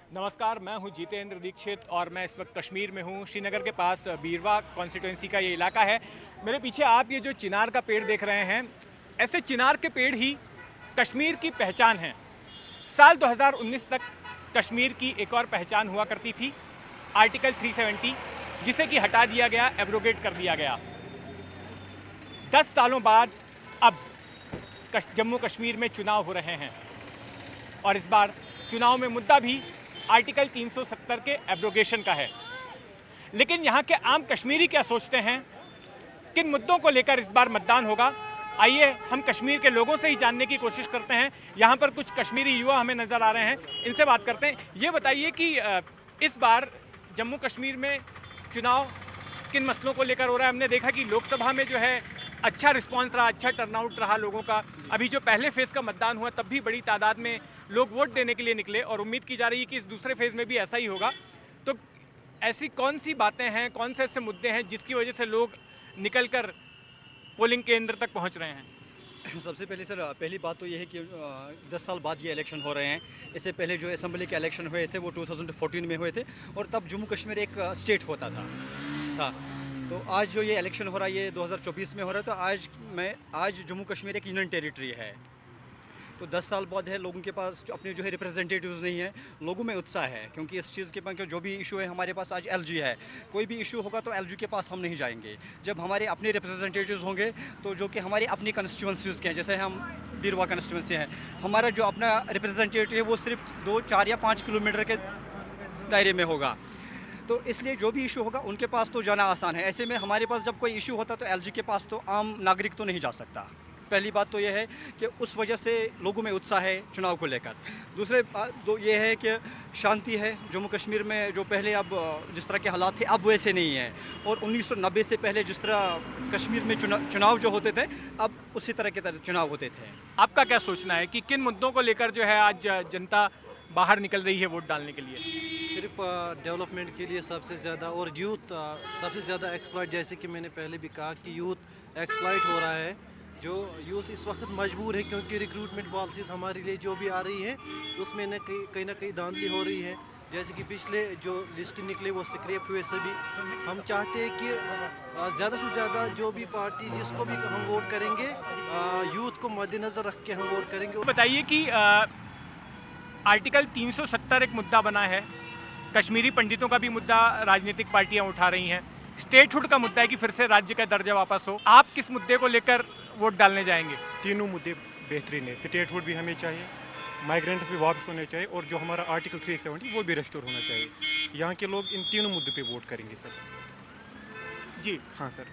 नमस्कार, मैं हूं जितेंद्र दीक्षित और मैं इस वक्त कश्मीर में हूं। श्रीनगर के पास बीरवा कॉन्स्टिट्यूंसी का ये इलाका है। मेरे पीछे आप ये जो चिनार का पेड़ देख रहे हैं, ऐसे चिनार के पेड़ ही कश्मीर की पहचान हैं। साल 2019 तक कश्मीर की एक और पहचान हुआ करती थी, आर्टिकल 370, जिसे कि हटा दिया गया, एब्रोगेट कर दिया गया। 10 सालों बाद अब जम्मू कश्मीर में चुनाव हो रहे हैं और इस बार चुनाव में मुद्दा भी आर्टिकल 370 के एब्रोगेशन का है। लेकिन यहाँ के आम कश्मीरी क्या सोचते हैं, किन मुद्दों को लेकर इस बार मतदान होगा, आइए हम कश्मीर के लोगों से ही जानने की कोशिश करते हैं। यहाँ पर कुछ कश्मीरी युवा हमें नज़र आ रहे हैं, इनसे बात करते हैं। ये बताइए कि इस बार जम्मू कश्मीर में चुनाव किन मसलों को लेकर हो रहा है। हमने देखा कि लोकसभा में जो है अच्छा रिस्पांस रहा, अच्छा टर्नआउट रहा लोगों का। अभी जो पहले फेज़ का मतदान हुआ तब भी बड़ी तादाद में लोग वोट देने के लिए निकले और उम्मीद की जा रही है कि इस दूसरे फेज़ में भी ऐसा ही होगा। तो ऐसी कौन सी बातें हैं, कौन से ऐसे मुद्दे हैं जिसकी वजह से लोग निकलकर पोलिंग केंद्र तक पहुंच रहे हैं? सबसे पहले सर, पहली बात तो ये है कि 10 साल बाद ये इलेक्शन हो रहे हैं। इससे पहले जो असेंबली के इलेक्शन हुए थे वो 2014 में हुए थे और तब जम्मू कश्मीर एक स्टेट होता था। तो आज जो ये इलेक्शन हो रहा है ये 2024 में हो रहा है। तो आज जम्मू कश्मीर एक यूनियन टेरिटरी है। तो 10 साल बाद है, लोगों के पास अपने जो है रिप्रेजेंटेटिव्स नहीं है। लोगों में उत्साह है क्योंकि इस चीज़ के पास जो भी इशू है, हमारे पास आज एलजी है। कोई भी इशू होगा तो एलजी के पास हम नहीं जाएंगे। जब हमारे अपने रिप्रेजेंटेटिव्स होंगे तो जो कि हमारी अपनी कंस्टिट्यूंसीज़ के हैं, जैसे हम बीरवा कंस्टिट्यूंसी हैं, हमारा जो अपना रिप्रेजेंटेटिव है वो सिर्फ 2, 4 या 5 किलोमीटर के दायरे में होगा। तो इसलिए जो भी इशू होगा उनके पास तो जाना आसान है। ऐसे में हमारे पास जब कोई इशू होता तो एलजी के पास तो आम नागरिक तो नहीं जा सकता। पहली बात तो ये है कि उस वजह से लोगों में उत्साह है चुनाव को लेकर। दूसरे बात तो ये है कि शांति है जम्मू कश्मीर में। जो पहले अब जिस तरह के हालात थे अब वैसे नहीं है। और 1990 से पहले जिस तरह कश्मीर में चुनाव जो होते थे, अब उसी तरह के चुनाव होते थे। आपका क्या सोचना है कि किन मुद्दों को लेकर जो है आज जनता बाहर निकल रही है वोट डालने के लिए? सिर्फ डेवलपमेंट के लिए सबसे ज़्यादा, और यूथ सबसे ज़्यादा एक्सप्लॉइट, जैसे कि मैंने पहले भी कहा कि यूथ एक्सप्लॉइट हो रहा है। जो यूथ इस वक्त मजबूर है क्योंकि रिक्रूटमेंट पॉलिसीज़ हमारे लिए जो भी आ रही है उसमें कहीं ना कहीं धांधली हो रही है। जैसे कि पिछले जो लिस्ट निकले वो स्क्रैप हुए सभी। हम चाहते हैं कि ज़्यादा से ज़्यादा जो भी पार्टी जिसको भी हम वोट करेंगे, यूथ को मद्देनज़र रख के हम वोट करेंगे। बताइए कि आर्टिकल 370 एक मुद्दा बना है, कश्मीरी पंडितों का भी मुद्दा राजनीतिक पार्टियां उठा रही हैं, स्टेटहुड का मुद्दा है कि फिर से राज्य का दर्जा वापस हो। आप किस मुद्दे को लेकर वोट डालने जाएंगे? तीनों मुद्दे बेहतरीन है। स्टेटहुड भी हमें चाहिए, माइग्रेंट्स भी वापस होने चाहिए और जो हमारा आर्टिकल 370 वो भी रेस्टोर होना चाहिए। यहाँ के लोग इन तीनों मुद्दों पे वोट करेंगे सर। जी हाँ सर।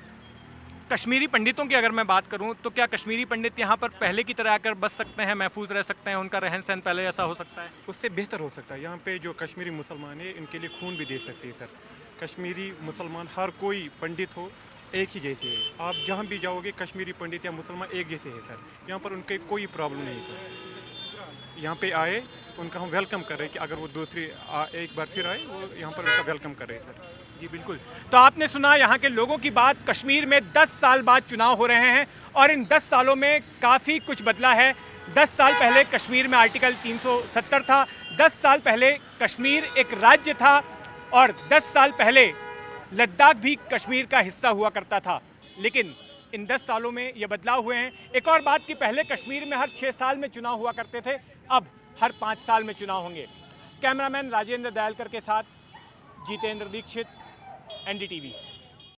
कश्मीरी पंडितों की अगर मैं बात करूं तो क्या कश्मीरी पंडित यहाँ पर पहले की तरह आकर बस सकते हैं, महफूज रह सकते हैं, उनका रहन सहन पहले जैसा हो सकता है? उससे बेहतर हो सकता है। यहाँ पे जो कश्मीरी मुसलमान है इनके लिए खून भी दे सकते हैं सर। कश्मीरी मुसलमान हर कोई पंडित हो एक ही जैसे है। आप जहाँ भी जाओगे कश्मीरी पंडित या मुसलमान एक जैसे है सर। यहाँ पर उनके कोई प्रॉब्लम नहीं सर। यहाँ पे आए उनका हम वेलकम कर रहे हैं कि अगर वो एक बार फिर आए, वो यहाँ पर उनका वेलकम कर रहे हैं सर। जी बिल्कुल। तो आपने सुना यहाँ के लोगों की बात। कश्मीर में 10 साल बाद चुनाव हो रहे हैं और इन 10 सालों में काफ़ी कुछ बदला है। 10 साल पहले कश्मीर में आर्टिकल 370 था, 10 साल पहले कश्मीर एक राज्य था और 10 साल पहले लद्दाख भी कश्मीर का हिस्सा हुआ करता था। लेकिन इन 10 सालों में ये बदलाव हुए हैं। एक और बात कि पहले कश्मीर में हर 6 साल में चुनाव हुआ करते थे, अब हर 5 साल में चुनाव होंगे। कैमरामैन राजेंद्र दयालकर के साथ जितेंद्र दीक्षित, NDTV।